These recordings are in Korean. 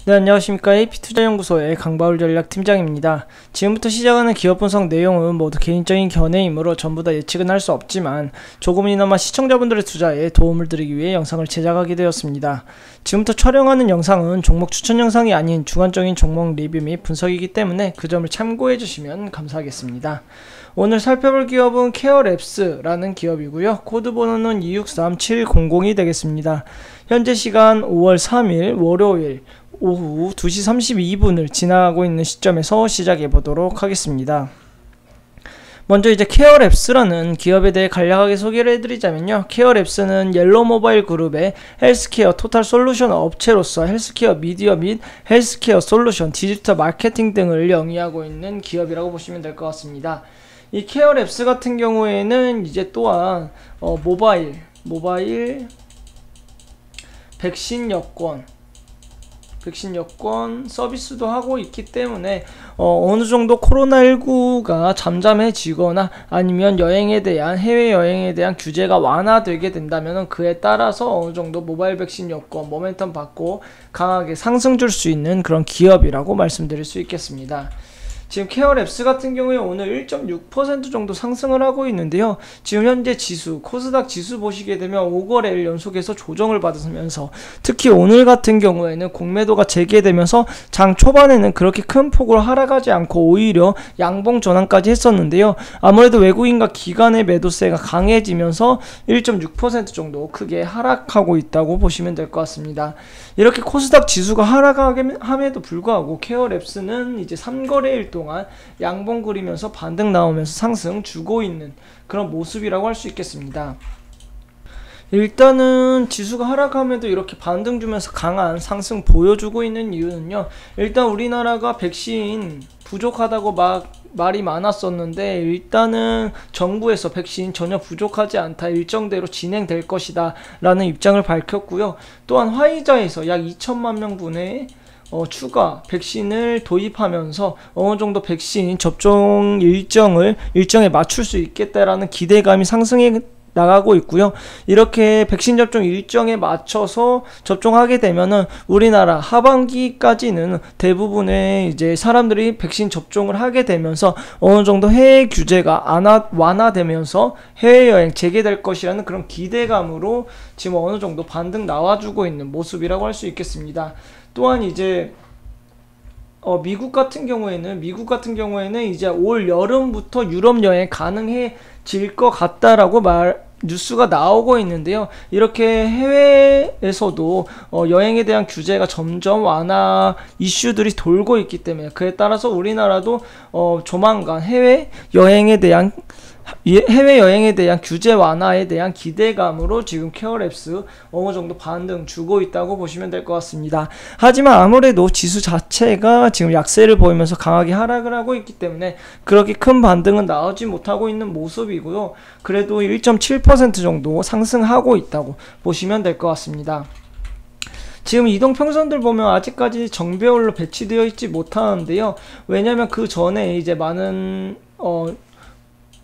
네, 안녕하십니까. AP투자연구소의 강바울 전략팀장입니다. 지금부터 시작하는 기업 분석 내용은 모두 개인적인 견해이므로 전부 다 예측은 할 수 없지만 조금이나마 시청자분들의 투자에 도움을 드리기 위해 영상을 제작하게 되었습니다. 지금부터 촬영하는 영상은 종목 추천 영상이 아닌 주관적인 종목 리뷰 및 분석이기 때문에 그 점을 참고해 주시면 감사하겠습니다. 오늘 살펴볼 기업은 케어랩스라는 기업이고요. 코드번호는 263700이 되겠습니다. 현재 시간 5월 3일 월요일 오후 2시 32분을 지나가고 있는 시점에서 시작해 보도록 하겠습니다. 먼저 이제 케어랩스라는 기업에 대해 간략하게 소개를 해드리자면요. 케어랩스는 옐로우모바일 그룹의 헬스케어 토탈 솔루션 업체로서 헬스케어 미디어 및 헬스케어 솔루션, 디지털 마케팅 등을 영위하고 있는 기업이라고 보시면 될 것 같습니다. 이 케어랩스 같은 경우에는 이제 또한 모바일 백신 여권 서비스도 하고 있기 때문에 어느 정도 코로나19가 잠잠해지거나 아니면 해외여행에 대한 규제가 완화되게 된다면 그에 따라서 어느 정도 모바일 백신 여권 모멘텀 받고 강하게 상승 줄 수 있는 그런 기업이라고 말씀드릴 수 있겠습니다. 지금 케어랩스 같은 경우에 오늘 1.6% 정도 상승을 하고 있는데요. 지금 현재 지수, 코스닥 지수 보시게 되면 5거래일 연속해서 조정을 받으면서 특히 오늘 같은 경우에는 공매도가 재개되면서 장 초반에는 그렇게 큰 폭으로 하락하지 않고 오히려 양봉 전환까지 했었는데요. 아무래도 외국인과 기관의 매도세가 강해지면서 1.6% 정도 크게 하락하고 있다고 보시면 될 것 같습니다. 이렇게 코스닥 지수가 하락함에도 불구하고 케어랩스는 이제 3거래일 동안 양봉 그리면서 반등 나오면서 상승 주고 있는 그런 모습이라고 할 수 있겠습니다. 일단은 지수가 하락함에도 이렇게 반등 주면서 강한 상승 보여주고 있는 이유는요. 일단 우리나라가 백신 부족하다고 말이 많았었는데 일단은 정부에서 백신 전혀 부족하지 않다, 일정대로 진행될 것이다 라는 입장을 밝혔고요. 또한 화이자에서 약 2천만 명분의 추가 백신을 도입하면서 어느 정도 백신 접종 일정에 맞출 수 있겠다라는 기대감이 상승해 나가고 있고요. 이렇게 백신 접종 일정에 맞춰서 접종하게 되면은 우리나라 하반기까지는 대부분의 이제 사람들이 백신 접종을 하게 되면서 어느 정도 해외 규제가 완화되면서 해외여행 재개될 것이라는 그런 기대감으로 지금 어느 정도 반등 나와주고 있는 모습이라고 할 수 있겠습니다. 또한 이제 미국 같은 경우에는 이제 올 여름부터 유럽 여행 가능해질 것 같다라고 뉴스가 나오고 있는데요. 이렇게 해외에서도 여행에 대한 규제가 점점 완화 이슈들이 돌고 있기 때문에 그에 따라서 우리나라도 조만간 해외여행에 대한 규제 완화에 대한 기대감으로 지금 케어랩스 어느 정도 반등 주고 있다고 보시면 될 것 같습니다. 하지만 아무래도 지수 자체가 지금 약세를 보이면서 강하게 하락을 하고 있기 때문에 그렇게 큰 반등은 나오지 못하고 있는 모습이고요. 그래도 1.7% 정도 상승하고 있다고 보시면 될 것 같습니다. 지금 이동평선들 보면 아직까지 정배열로 배치되어 있지 못하는데요. 왜냐면 그 전에 이제 많은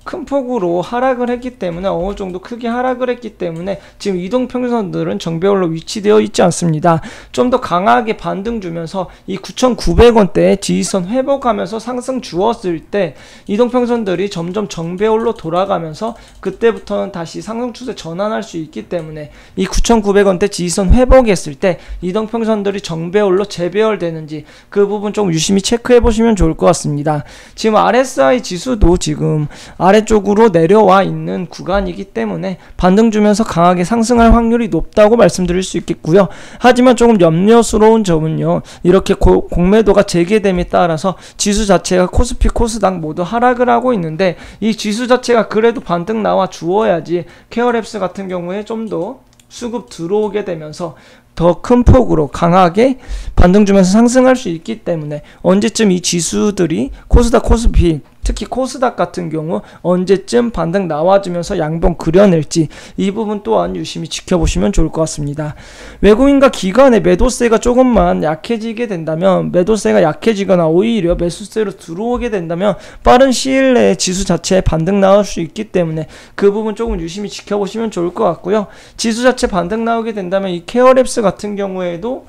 큰 폭으로 하락을 했기 때문에 어느 정도 크게 하락을 했기 때문에 지금 이동평선들은 정배열로 위치되어 있지 않습니다. 좀 더 강하게 반등 주면서 이 9,900원대 지지선 회복하면서 상승 주었을 때 이동평선들이 점점 정배열로 돌아가면서 그때부터는 다시 상승 추세 전환할 수 있기 때문에 이 9,900원대 지지선 회복했을 때 이동평선들이 정배열로 재배열되는지 그 부분 좀 유심히 체크해 보시면 좋을 것 같습니다. 지금 RSI 지수도 지금 아래쪽으로 내려와 있는 구간이기 때문에 반등 주면서 강하게 상승할 확률이 높다고 말씀드릴 수 있겠고요. 하지만 조금 염려스러운 점은요. 이렇게 공매도가 재개됨에 따라서 지수 자체가 코스피, 코스닥 모두 하락을 하고 있는데 이 지수 자체가 그래도 반등 나와 주어야지 케어랩스 같은 경우에 좀 더 수급 들어오게 되면서 더 큰 폭으로 강하게 반등 주면서 상승할 수 있기 때문에 언제쯤 이 지수들이 코스닥, 코스피 특히 코스닥 같은 경우 언제쯤 반등 나와주면서 양봉 그려낼지 이 부분 또한 유심히 지켜보시면 좋을 것 같습니다. 외국인과 기관의 매도세가 조금만 약해지게 된다면 매도세가 약해지거나 오히려 매수세로 들어오게 된다면 빠른 시일 내에 지수 자체에 반등 나올 수 있기 때문에 그 부분 조금 유심히 지켜보시면 좋을 것 같고요. 지수 자체 반등 나오게 된다면 이 케어랩스 같은 경우에도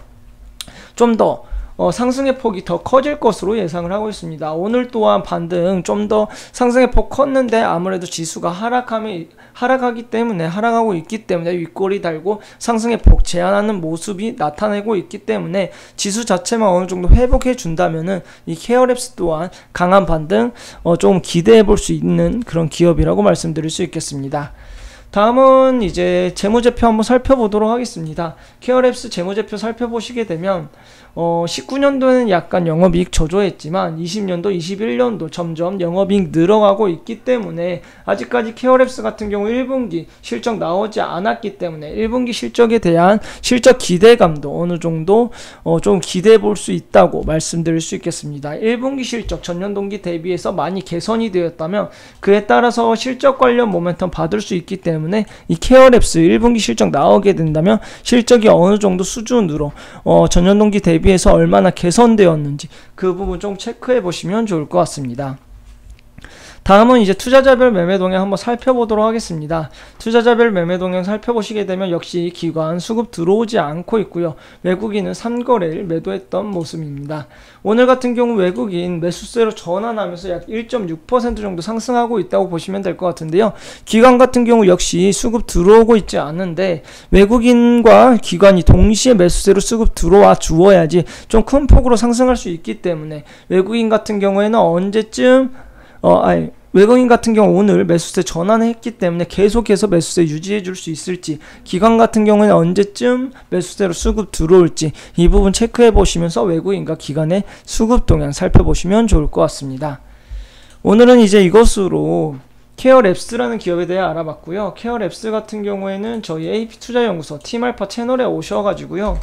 좀 더 상승의 폭이 더 커질 것으로 예상을 하고 있습니다. 오늘 또한 반등 좀 더 상승의 폭 컸는데 아무래도 지수가 하락하고 있기 때문에 윗꼬리 달고 상승의 폭 제한하는 모습이 나타내고 있기 때문에 지수 자체만 어느 정도 회복해 준다면은 이 케어랩스 또한 강한 반등 좀 기대해 볼 수 있는 그런 기업이라고 말씀드릴 수 있겠습니다. 다음은 이제 재무제표 한번 살펴보도록 하겠습니다. 케어랩스 재무제표 살펴보시게 되면 19년도에는 약간 영업이익 저조했지만 20년도, 21년도 점점 영업이익 늘어가고 있기 때문에 아직까지 케어랩스 같은 경우 1분기 실적 나오지 않았기 때문에 1분기 실적에 대한 실적 기대감도 어느 정도 좀 기대해 볼 수 있다고 말씀드릴 수 있겠습니다. 1분기 실적 전년 동기 대비해서 많이 개선이 되었다면 그에 따라서 실적 관련 모멘텀 받을 수 있기 때문에 이 케어랩스 1분기 실적 나오게 된다면 실적이 어느 정도 수준으로 전년 동기 대비해서 얼마나 개선되었는지 그 부분 좀 체크해 보시면 좋을 것 같습니다. 다음은 이제 투자자별 매매 동향 한번 살펴보도록 하겠습니다. 투자자별 매매 동향 살펴보시게 되면 역시 기관 수급 들어오지 않고 있고요. 외국인은 3거래일 매도했던 모습입니다. 오늘 같은 경우 외국인 매수세로 전환하면서 약 1.6% 정도 상승하고 있다고 보시면 될 것 같은데요. 기관 같은 경우 역시 수급 들어오고 있지 않은데 외국인과 기관이 동시에 매수세로 수급 들어와 주어야지 좀 큰 폭으로 상승할 수 있기 때문에 외국인 같은 경우에는 언제쯤 외국인 같은 경우 오늘 매수세 전환했기 때문에 계속해서 매수세 유지해 줄 수 있을지, 기관 같은 경우는 언제쯤 매수세로 수급 들어올지 이 부분 체크해 보시면서 외국인과 기관의 수급 동향 살펴보시면 좋을 것 같습니다. 오늘은 이제 이것으로 케어랩스라는 기업에 대해 알아봤고요. 케어랩스 같은 경우에는 저희 AP투자연구소 팀알파 채널에 오셔가지고요.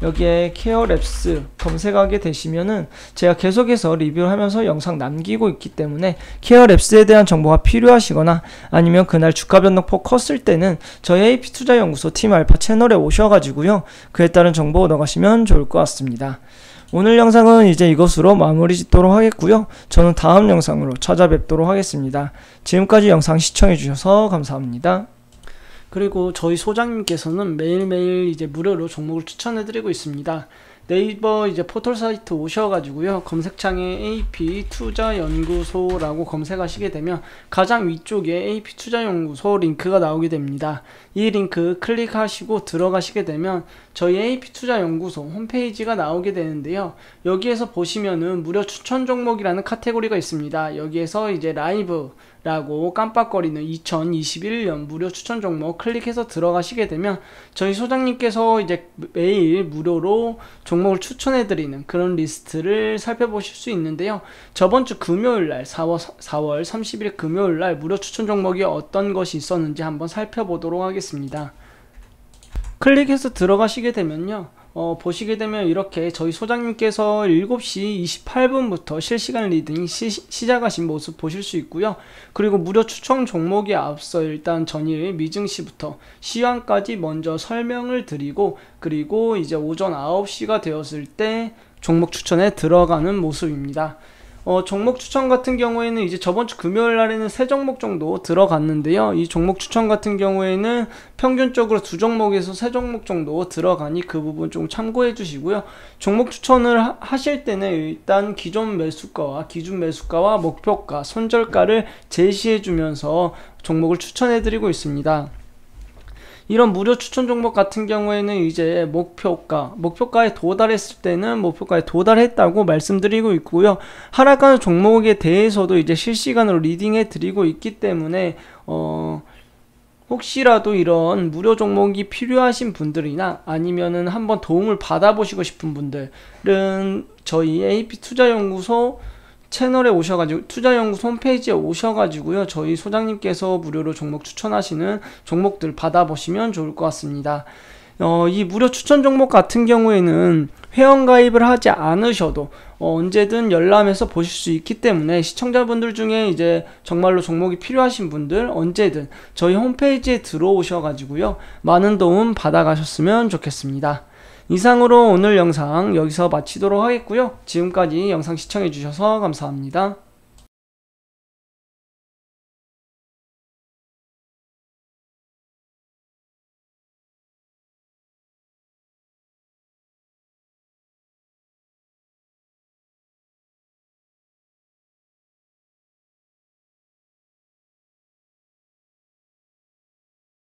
여기에 케어랩스 검색하게 되시면은 제가 계속해서 리뷰를 하면서 영상 남기고 있기 때문에 케어랩스에 대한 정보가 필요하시거나 아니면 그날 주가 변동폭 컸을 때는 저희 AP투자연구소 팀알파 채널에 오셔가지고요. 그에 따른 정보 얻어가시면 좋을 것 같습니다. 오늘 영상은 이제 이것으로 마무리 짓도록 하겠고요. 저는 다음 영상으로 찾아뵙도록 하겠습니다. 지금까지 영상 시청해주셔서 감사합니다. 그리고 저희 소장님께서는 매일매일 이제 무료로 종목을 추천해드리고 있습니다. 네이버 이제 포털 사이트 오셔가지고요. 검색창에 AP 투자연구소라고 검색하시게 되면 가장 위쪽에 AP 투자연구소 링크가 나오게 됩니다. 이 링크 클릭하시고 들어가시게 되면 저희 AP 투자연구소 홈페이지가 나오게 되는데요. 여기에서 보시면은 무료 추천 종목이라는 카테고리가 있습니다. 여기에서 이제 라이브라고 깜빡거리는 2021년 무료 추천 종목 클릭해서 들어가시게 되면 저희 소장님께서 이제 매일 무료로 종목을 추천해드리는 그런 리스트를 살펴보실 수 있는데요. 저번주 금요일날 4월 30일 금요일날 무료 추천 종목이 어떤 것이 있었는지 한번 살펴보도록 하겠습니다. 클릭해서 들어가시게 되면요. 보시게 되면 이렇게 저희 소장님께서 7시 28분부터 실시간 리딩 시작하신 모습 보실 수 있고요. 그리고 무료 추천 종목에 앞서 일단 전일 미증시부터 시황까지 먼저 설명을 드리고 그리고 이제 오전 9시가 되었을 때 종목 추천에 들어가는 모습입니다. 종목 추천 같은 경우에는 이제 저번주 금요일 날에는 3종목 정도 들어갔는데요. 이 종목 추천 같은 경우에는 평균적으로 2종목에서 3종목 정도 들어가니 그 부분 좀 참고해 주시고요. 종목 추천을 하실 때는 일단 기존 매수가와 목표가, 손절가를 제시해 주면서 종목을 추천해 드리고 있습니다. 이런 무료 추천 종목 같은 경우에는 이제 목표가에 도달했을 때는 목표가에 도달했다고 말씀드리고 있고요. 하락하는 종목에 대해서도 이제 실시간으로 리딩해 드리고 있기 때문에 혹시라도 이런 무료 종목이 필요하신 분들이나 아니면은 한번 도움을 받아보시고 싶은 분들은 저희 AP투자연구소 채널에 오셔가지고 투자연구소 홈페이지에 오셔가지고요. 저희 소장님께서 무료로 종목 추천하시는 종목들 받아보시면 좋을 것 같습니다. 이 무료 추천 종목 같은 경우에는 회원가입을 하지 않으셔도 언제든 열람해서 보실 수 있기 때문에 시청자분들 중에 이제 정말로 종목이 필요하신 분들 언제든 저희 홈페이지에 들어오셔가지고요. 많은 도움 받아가셨으면 좋겠습니다. 이상으로 오늘 영상 여기서 마치도록 하겠고요. 지금까지 영상 시청해주셔서 감사합니다.